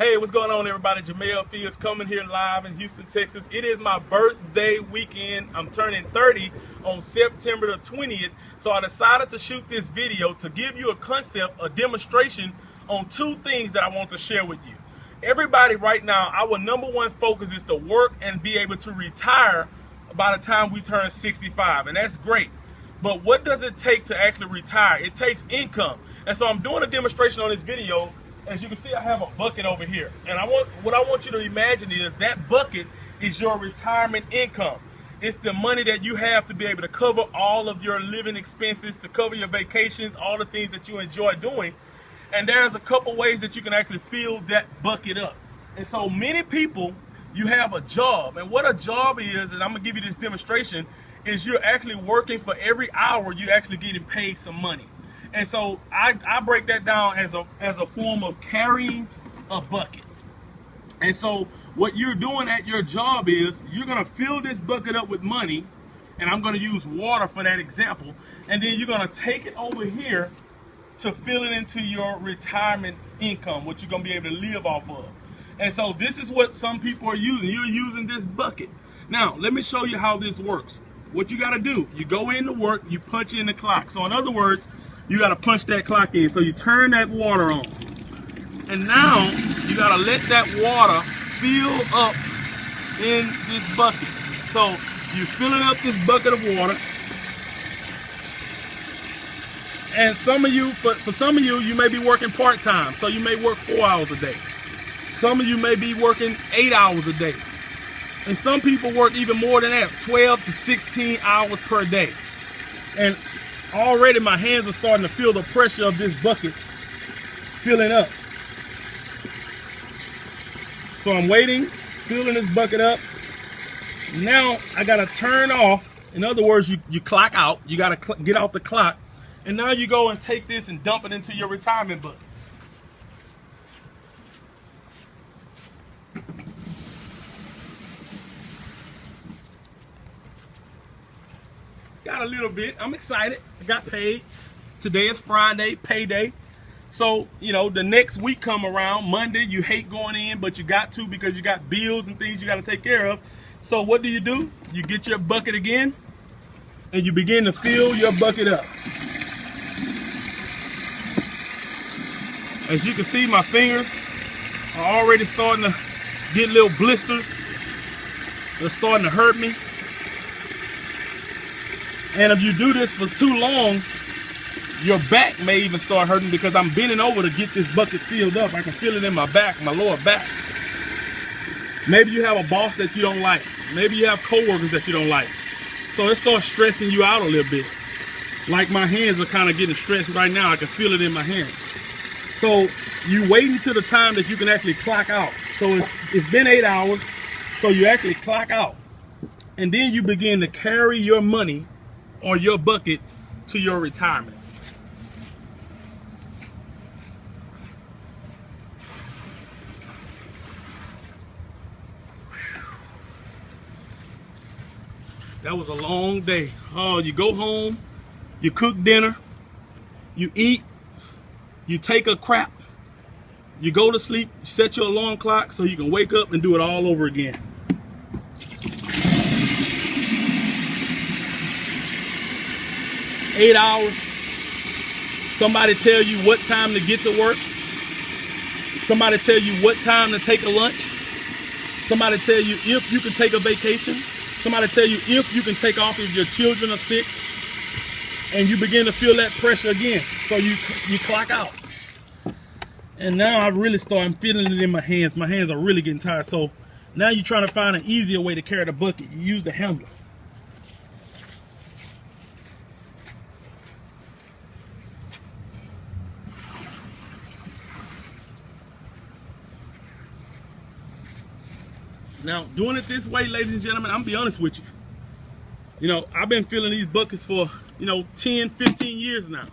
Hey, what's going on, everybody? Jamel Fields coming here live in Houston, Texas. It is my birthday weekend. I'm turning 30 on September the 20th. So I decided to shoot this video to give you a concept, a demonstration on two things that I want to share with you. Everybody right now, our number one focus is to work and be able to retire by the time we turn 65. And that's great. But what does it take to actually retire? It takes income. And so I'm doing a demonstration on this video. As you can see, I have a bucket over here, and what I want you to imagine is that bucket is your retirement income. It's the money that you have to be able to cover all of your living expenses, to cover your vacations, all the things that you enjoy doing. And there's a couple ways that you can actually fill that bucket up. And so many people, you have a job, and what a job is, and I'm gonna give you this demonstration, is you're actually working for every hour you're actually getting paid some money. And so I break that down as a form of carrying a bucket. And so what you're doing at your job is you're going to fill this bucket up with money, and I'm going to use water for that example, and then you're going to take it over here to fill it into your retirement income, what you're going to be able to live off of. And so this is what some people are using. You're using this bucket. Now, let me show you how this works. What you got to do, you go into work, you punch in the clock. So in other words, you got to punch that clock in. So you turn that water on. And now you got to let that water fill up in this bucket. So you're filling up this bucket of water. And some of you, for some of you, you may be working part-time. So you may work 4 hours a day. Some of you may be working 8 hours a day. And some people work even more than that, 12 to 16 hours per day. And already my hands are starting to feel the pressure of this bucket filling up. So I'm waiting, filling this bucket up. Now I gotta turn off. In other words, you clock out. You gotta get off the clock. And now you go and take this and dump it into your retirement bucket. Got a little bit. I'm excited. I got paid. Today is Friday, payday. So, you know, the next week come around, Monday, you hate going in, but you got to because you got bills and things you got to take care of. So what do? You get your bucket again, and you begin to fill your bucket up. As you can see, my fingers are already starting to get little blisters. They're starting to hurt me. And if you do this for too long, your back may even start hurting because I'm bending over to get this bucket filled up. I can feel it in my back, my lower back. Maybe you have a boss that you don't like. Maybe you have coworkers that you don't like. So it starts stressing you out a little bit. Like my hands are kind of getting stressed right now. I can feel it in my hands. So you wait until the time that you can actually clock out. So it's been 8 hours. So you actually clock out. And then you begin to carry your money or your bucket to your retirement. That was a long day. Oh, you go home, you cook dinner, you eat, you take a crap, you go to sleep, set your alarm clock so you can wake up and do it all over again. Eight hours. Somebody tell you what time to get to work. Somebody tell you what time to take a lunch. Somebody tell you if you can take a vacation. Somebody tell you if you can take off if your children are sick. And you begin to feel that pressure again. So you clock out. And now I really I'm feeling it in my hands. My hands are really getting tired. So now you're trying to find an easier way to carry the bucket. You use the handle. Now, doing it this way, ladies and gentlemen, I'm gonna be honest with you. You know, I've been filling these buckets for, 10, 15 years now.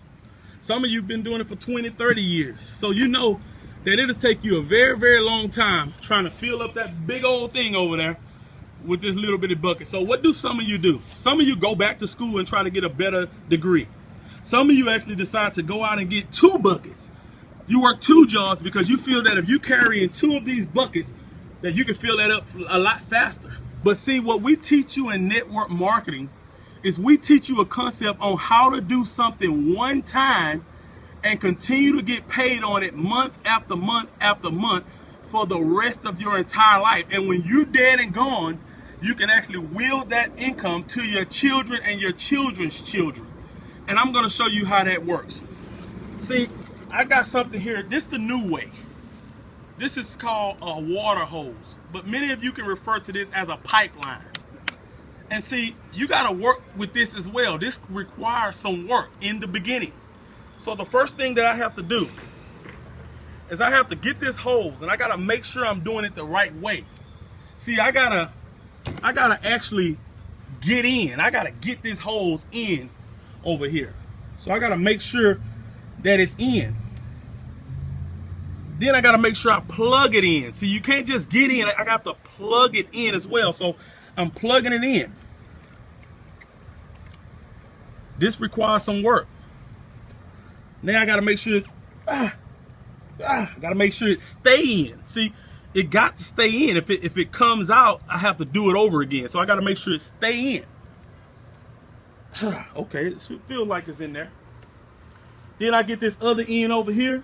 Some of you have been doing it for 20, 30 years. So you know that it'll take you a very, very long time trying to fill up that big old thing over there with this little bitty bucket. So what do some of you do? Some of you go back to school and try to get a better degree. Some of you actually decide to go out and get 2 buckets. You work 2 jobs because you feel that if you carry in 2 of these buckets, that you can fill that up a lot faster. But see, what we teach you in network marketing is we teach you a concept on how to do something one time and continue to get paid on it month after month after month for the rest of your entire life. And when you're dead and gone, you can actually wield that income to your children and your children's children. And I'm going to show you how that works. See, I got something here. This is the new way. This is called a water hose, but many of you can refer to this as a pipeline. And see, you got to work with this as well. This requires some work in the beginning. So the first thing that I have to do is I have to get this hose, and I got to make sure I'm doing it the right way. See, I gotta actually get in. I got to get this hose in over here. So I got to make sure that it's in. Then I got to make sure I plug it in. See, you can't just get in. I got to plug it in as well. So I'm plugging it in. This requires some work. Now I got to make sure it's, got to make sure it stay in. See, it got to stay in. If it comes out, I have to do it over again. So I got to make sure it stay in. Okay, it feels like it's in there. Then I get this other end over here.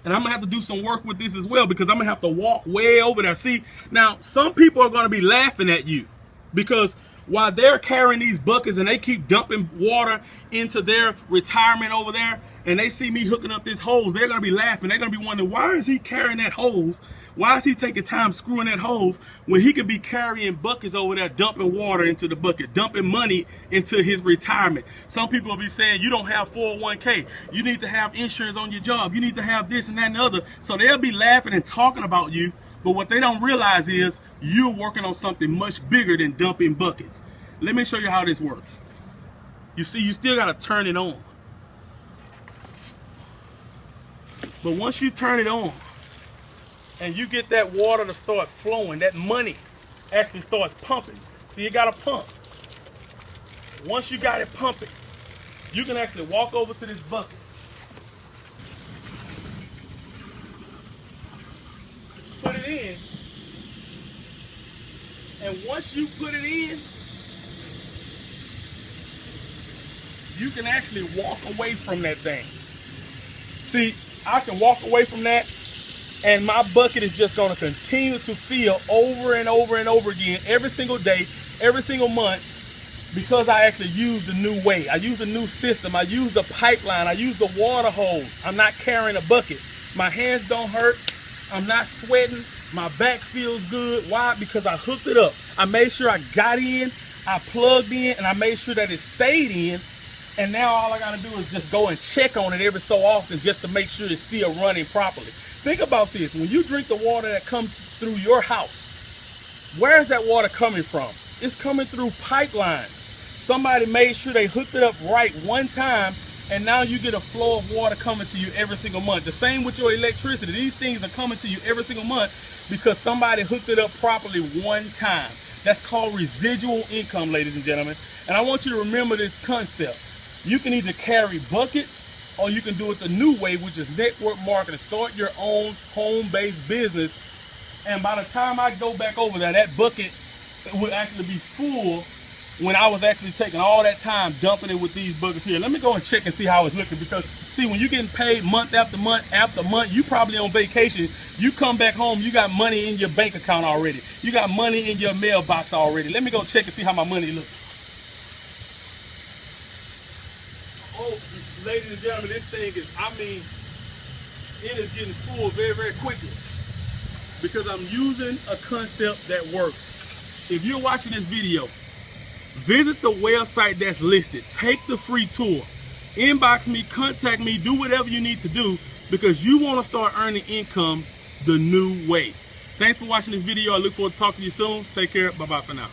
And I'm going to have to do some work with this as well because I'm going to have to walk way over there. See, now some people are going to be laughing at you because while they're carrying these buckets and they keep dumping water into their retirement over there and they see me hooking up this hose, they're going to be laughing. They're going to be wondering, why is he carrying that hose? Why is he taking time screwing that hose when he could be carrying buckets over there, dumping water into the bucket, dumping money into his retirement? Some people will be saying, you don't have 401k. You need to have insurance on your job. You need to have this and that and the other. So they'll be laughing and talking about you. But what they don't realize is you're working on something much bigger than dumping buckets. Let me show you how this works. You see, you still got to turn it on. But once you turn it on and you get that water to start flowing, that money actually starts pumping. See, you got to pump. Once you got it pumping, you can actually walk over to this bucket. Put it in. And once you put it in, you can actually walk away from that thing. See, I can walk away from that and my bucket is just going to continue to fill over and over and over again every single day, every single month, because I actually use the new way. I use the new system. I use the pipeline. I use the water hose. I'm not carrying a bucket. My hands don't hurt. I'm not sweating. My back feels good. Why? Because I hooked it up. I made sure I got in, I plugged in, and I made sure that it stayed in. And now all I got to do is just go and check on it every so often just to make sure it's still running properly. Think about this. When you drink the water that comes through your house, where is that water coming from? It's coming through pipelines. Somebody made sure they hooked it up right one time, and now you get a flow of water coming to you every single month. The same with your electricity. These things are coming to you every single month because somebody hooked it up properly one time. That's called residual income, ladies and gentlemen. And I want you to remember this concept. You can either carry buckets or you can do it the new way, which is network marketing. Start your own home-based business. And by the time I go back over there, that bucket will actually be full when I was actually taking all that time dumping it with these buckets here. Let me go and check and see how it's looking, because see, when you're getting paid month after month after month, you probably on vacation. You come back home, you got money in your bank account already. You got money in your mailbox already. Let me go check and see how my money looks. Oh, ladies and gentlemen, this thing is, I mean, it is getting full very, very quickly because I'm using a concept that works. If you're watching this video, visit the website that's listed. Take the free tour. Inbox me, contact me, do whatever you need to do because you want to start earning income the new way. Thanks for watching this video. I look forward to talking to you soon. Take care. Bye-bye for now.